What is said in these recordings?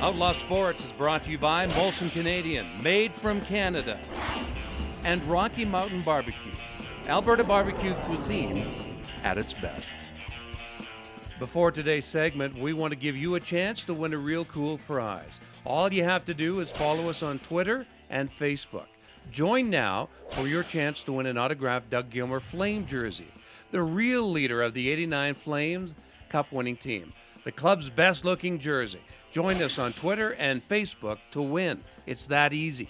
Outlaw Sports is brought to you by Molson Canadian, made from Canada, and Rocky Mountain Barbecue, Alberta barbecue cuisine at its best. Before today's segment, we want to give you a chance to win a real cool prize. All you have to do is follow us on Twitter and Facebook. Join now for your chance to win an autographed Doug Gilmour Flame jersey, the real leader of the '89 Flames Cup-winning team, the club's best-looking jersey. Join us on Twitter and Facebook to win. It's that easy.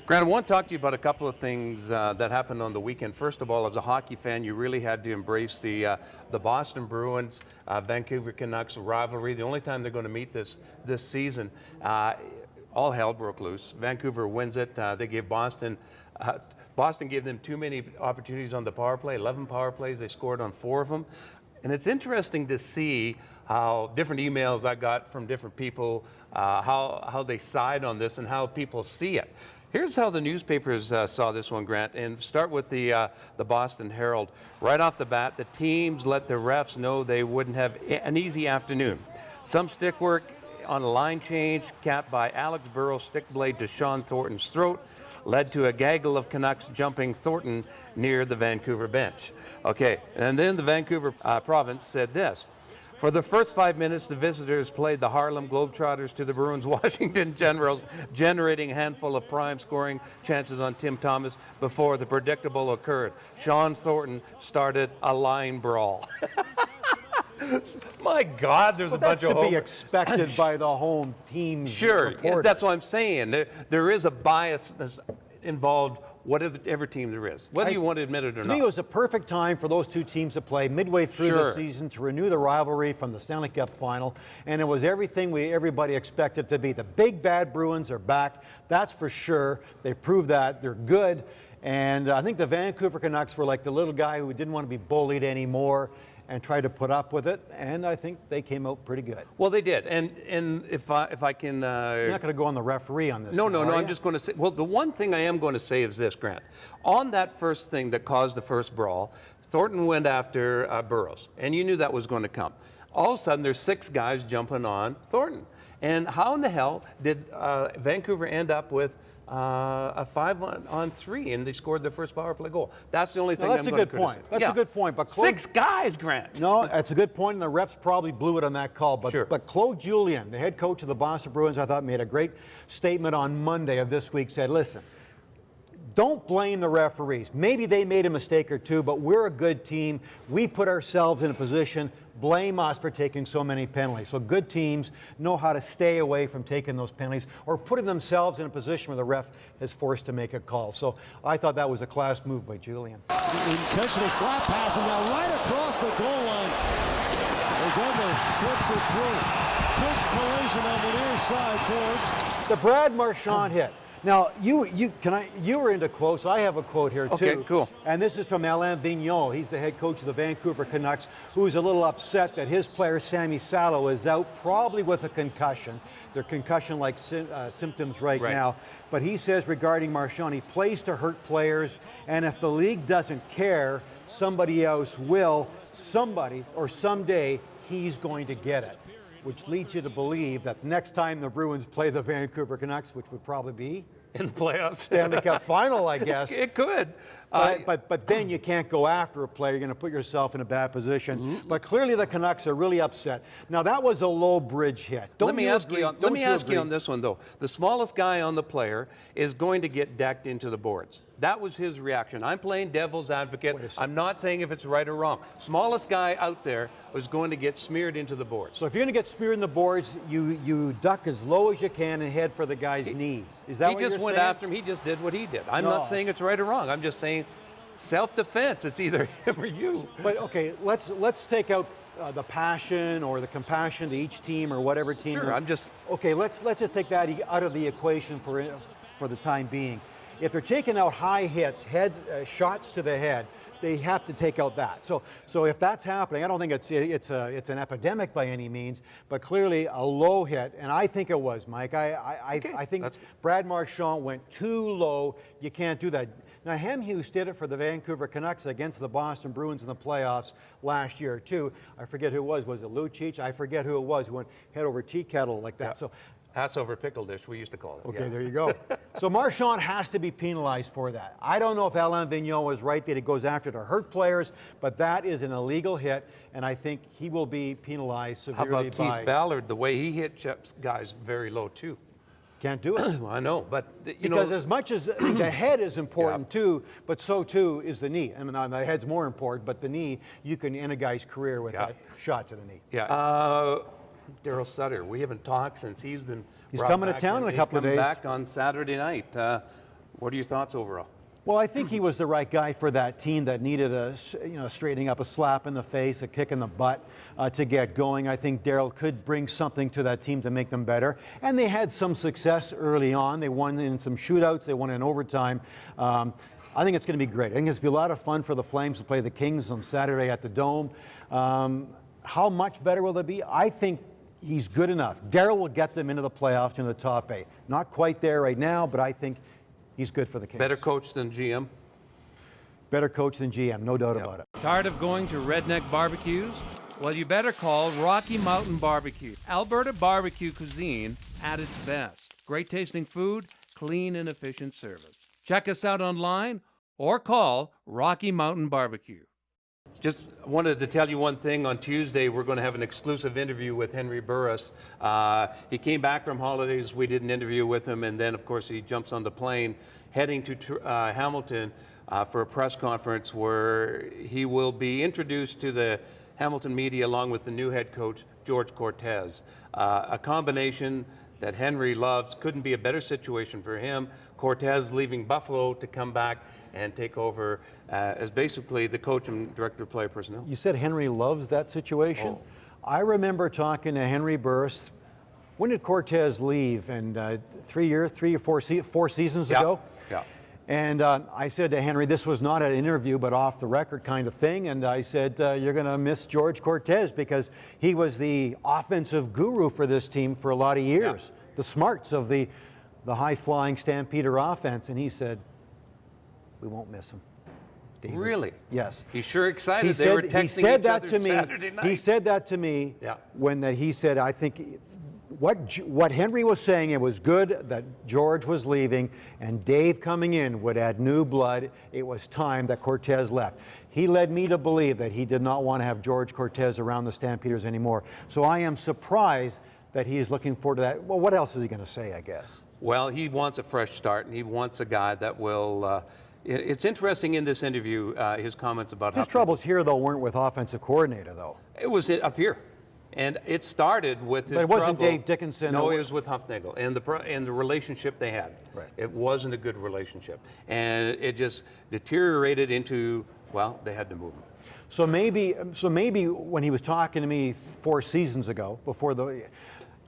Grant, I want to talk to you about a couple of things that happened on the weekend. First of all, as a hockey fan, you really had to embrace the Boston Bruins, Vancouver Canucks rivalry. The only time they're going to meet this season, all hell broke loose. Vancouver wins it. They gave Boston gave them too many opportunities on the power play, 11 power plays. They scored on 4 of them. And it's interesting to see how different emails I got from different people, how they side on this and how people see it. Here's how the newspapers saw this one, Grant, and start with the Boston Herald. Right off the bat, the teams let the refs know they wouldn't have an easy afternoon. Some stick work on a line change, capped by Alex Burrow's stick blade to Sean Thornton's throat, led to a gaggle of Canucks jumping Thornton near the Vancouver bench. Okay, and then the Vancouver province said this. For the first 5 minutes, the visitors played the Harlem Globetrotters to the Bruins Washington Generals, generating a handful of prime scoring chances on Tim Thomas before the predictable occurred. Sean Thornton started a line brawl. My God, there's a bunch of That's to be expected by the home team. Sure, reporters. that's what I'm saying. There is a bias involved, whatever team there is, whether you want to admit it or not. To me, it was a perfect time for those two teams to play midway through the season to renew the rivalry from the Stanley Cup final, and it was everything everybody expected it to be. The big bad Bruins are back, that's for sure. They've proved that. They're good, and I think the Vancouver Canucks were like the little guy who didn't want to be bullied anymore and tried to put up with it, and I think they came out pretty good. Well, they did, and if I can... You're not going to go on the referee on this. No, I'm just going to say, well, the one thing I am going to say is this, Grant. On that first thing that caused the first brawl, Thornton went after Burroughs, and you knew that was going to come. All of a sudden, there's 6 guys jumping on Thornton. And how in the hell did Vancouver end up with a 5-on-3, and they scored their first power play goal? That's the only thing I'm going to criticize. That's a good point. That's a good point. But 6 guys, Grant. No, that's a good point, and the refs probably blew it on that call. But Claude Julien, the head coach of the Boston Bruins, I thought made a great statement on Monday of this week, said, listen, don't blame the referees. Maybe they made a mistake or two, but we're a good team. We put ourselves in a position. Blame us for taking so many penalties. So good teams know how to stay away from taking those penalties or putting themselves in a position where the ref is forced to make a call. So I thought that was a class move by Julien. Intentional slap pass, and now right across the goal line as Edler slips it through. Quick collision on the near side boards. The Brad Marchand hit. Now, you were into quotes. I have a quote here, too. Okay, cool. And this is from Alain Vigneault. He's the head coach of the Vancouver Canucks, who's a little upset that his player, Sami Salo, is out, probably with a concussion. They're concussion-like symptoms right now. But he says regarding Marchand, he plays to hurt players, and if the league doesn't care, somebody else will. Somebody, or someday, he's going to get it. Which leads you to believe that next time the Bruins play the Vancouver Canucks, which would probably be in the playoffs, Stanley Cup final, I guess. It could. But then you can't go after a player. You're going to put yourself in a bad position. Mm-hmm. But clearly the Canucks are really upset. Now, that was a low bridge hit. Let me ask you on this one, though. The smallest guy on the player is going to get decked into the boards. That was his reaction. I'm playing devil's advocate. I'm not saying if it's right or wrong. Smallest guy out there was going to get smeared into the boards. So if you're going to get smeared in the boards, you duck as low as you can and head for the guy's knees. Is that what you're saying? He just went after him. He just did what he did. I'm not saying it's right or wrong. I'm just saying self-defense. It's either him or you. But okay, let's take out the passion or the compassion to each team or whatever team. Sure, okay. Let's just take that out of the equation for the time being. If they're taking out high hits, shots to the head, they have to take out that. So if that's happening, I don't think it's an epidemic by any means, but clearly a low hit, and I think it was, Mike. I think Brad Marchand went too low. You can't do that. Now, Hughes did it for the Vancouver Canucks against the Boston Bruins in the playoffs last year, too. I forget who it was. Was it Lucic? I forget who it was who went head over tea kettle like that. Yeah. So Passover pickle dish, we used to call it. Okay, yeah. there you go. So Marchand has to be penalized for that. I don't know if Alain Vigneault was right that he goes after to hurt players, but that is an illegal hit, and I think he will be penalized How severely about Keith Ballard, the way he hit guys very low too? Can't do it. I know, but because as much as the head is important too, but so too is the knee. I mean, the head's more important, but the knee, you can end a guy's career with that shot to the knee. Yeah. Darryl Sutter, we haven't talked since he's coming to town in a couple of days. He's coming back on Saturday night. What are your thoughts overall? Well, I think he was the right guy for that team that needed a straightening up, a slap in the face, a kick in the butt to get going. I think Darryl could bring something to that team to make them better. And they had some success early on. They won in some shootouts. They won in overtime. I think it's going to be great. I think it's going to be a lot of fun for the Flames to play the Kings on Saturday at the Dome. How much better will they be? I think he's good enough. Darryl will get them into the playoffs, into the top 8. Not quite there right now, but I think he's good for the Kings. Better coach than GM? Better coach than GM, no doubt about it. Tired of going to redneck barbecues? Well, you better call Rocky Mountain Barbecue. Alberta barbecue cuisine at its best. Great tasting food, clean and efficient service. Check us out online or call Rocky Mountain Barbecue. Just wanted to tell you one thing. On Tuesday, we're going to have an exclusive interview with Henry Burris. He came back from holidays. We did an interview with him, and then, of course, he jumps on the plane heading to Hamilton for a press conference where he will be introduced to the Hamilton media along with the new head coach, George Cortez. A combination that Henry loves. Couldn't be a better situation for him. Cortez leaving Buffalo to come back and take over as basically the coach and director of player personnel. You said Henry loves that situation? Oh. I remember talking to Henry Burris. When did Cortez leave? And 3 or 4 seasons ago? Yeah. And I said to Henry, this was not an interview, but off the record kind of thing. And I said, you're going to miss George Cortez because he was the offensive guru for this team for a lot of years. Yeah. The smarts of the high-flying Stampeder offense. And he said, we won't miss him. David. Really? Yes. He's sure excited. He They were said, texting he said each that other to me. Saturday night. He said that to me when he said, I think what Henry was saying, it was good that George was leaving and Dave coming in would add new blood. It was time that Cortez left. He led me to believe that he did not want to have George Cortez around the Stampeders anymore. So I am surprised that he is looking forward to that. Well, what else is he going to say, I guess? Well, he wants a fresh start, and he wants a guy that will it's interesting in this interview, his comments about his troubles here, though, weren't with offensive coordinator, though. It was up here. And it started with his But it wasn't trouble. Dave Dickinson. No, it was with Huffnagel and the relationship they had. Right. It wasn't a good relationship. And it just deteriorated into, well, they had to move him. So maybe when he was talking to me 4 seasons ago,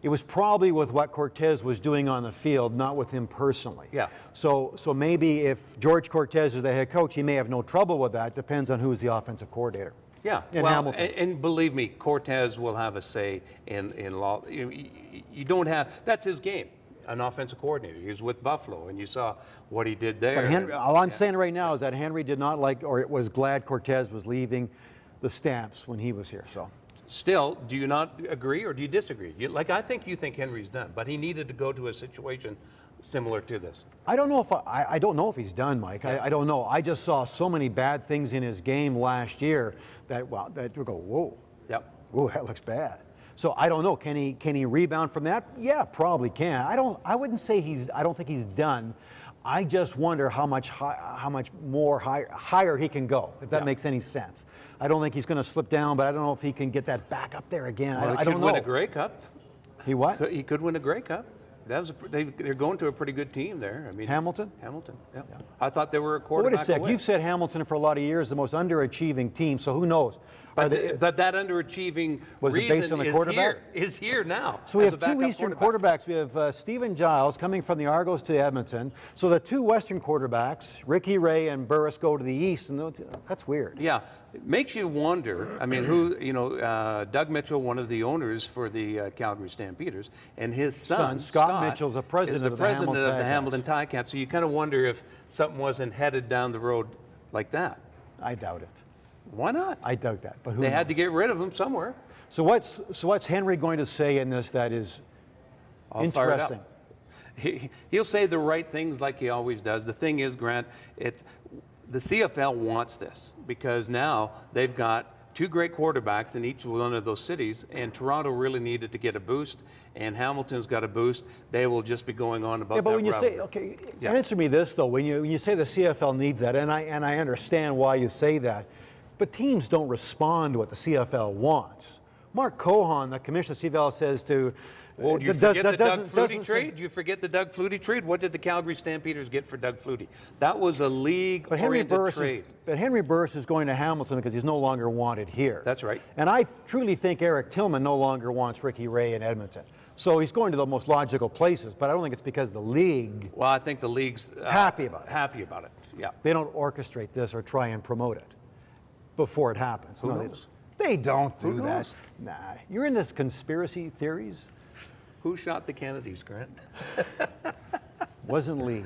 it was probably with what Cortez was doing on the field, not with him personally. Yeah. So maybe if George Cortez is the head coach, he may have no trouble with that. Depends on who's the offensive coordinator. Yeah, in Hamilton. And believe me, Cortez will have a say in law. You don't have, that's his game, an offensive coordinator. He was with Buffalo, and you saw what he did there. But Henry, all I'm saying right now is that Henry did not like, or it was glad Cortez was leaving the Stamps when he was here. So. Still, do you not agree or do you disagree? I think you think Henry's done, but he needed to go to a situation similar to this. I don't know if I don't know if he's done, Mike. Yeah. I don't know. I just saw so many bad things in his game last year that you go, whoa. Yep. Whoa, that looks bad. So I don't know. Can he rebound from that? Yeah, probably can. I wouldn't say I don't think he's done. I just wonder how much more higher he can go, if that makes any sense. I don't think he's going to slip down, but I don't know if he can get that back up there again. Well, I don't know. He could win a Grey Cup. He what? He could win a Grey Cup. They're going to a pretty good team there. I mean, Hamilton? Hamilton, yeah. I thought they were a quarterback Wait a sec. away. You've said Hamilton for a lot of years, the most underachieving team, so who knows? But that underachieving Was it based on the quarterback? Is here now. So we as have a two backup Eastern quarterback. quarterbacks. We have Stephen Giles coming from the Argos to Edmonton. So the two Western quarterbacks, Ricky Ray and Burris, go to the East, and that's weird. Yeah, it makes you wonder. I mean, Doug Mitchell, one of the owners for the Calgary Stampeders, and his son Scott Mitchell's the president is the of the president Hamilton of the Ticats. Hamilton Ticats. So you kind of wonder if something wasn't headed down the road like that. I doubt it. Why not? I doubt that. But who They knows? had to get rid of him somewhere. So what's Henry going to say in this that is All fired up. Interesting. He'll say the right things like he always does. The thing is, Grant, the CFL wants this because now they've got two great quarterbacks in each one of those cities, and Toronto really needed to get a boost, and Hamilton's got a boost. They will just be going on about Yeah, but that when you rivalry. say, okay, Yeah. answer me this though. When you say the CFL needs that, and I understand why you say that, but teams don't respond to what the CFL wants. Mark Cohen, the commissioner of the CFL, says to. Oh, do you that- forget that the Doug doesn't- Flutie doesn't say- trade? Do you forget the Doug Flutie trade? What did the Calgary Stampeders get for Doug Flutie? That was a league-oriented trade. But Henry Burris is going to Hamilton because he's no longer wanted here. That's right. And I truly think Eric Tillman no longer wants Ricky Ray in Edmonton. So he's going to the most logical places, but I don't think it's because the league, Well, I think the league's Happy about it. Happy about it. Yeah. they don't orchestrate this or try and promote it before it happens. Who No, knows? They don't do Who that. knows? Nah, you're in this conspiracy theories. Who shot the Kennedys, Grant? Wasn't Lee.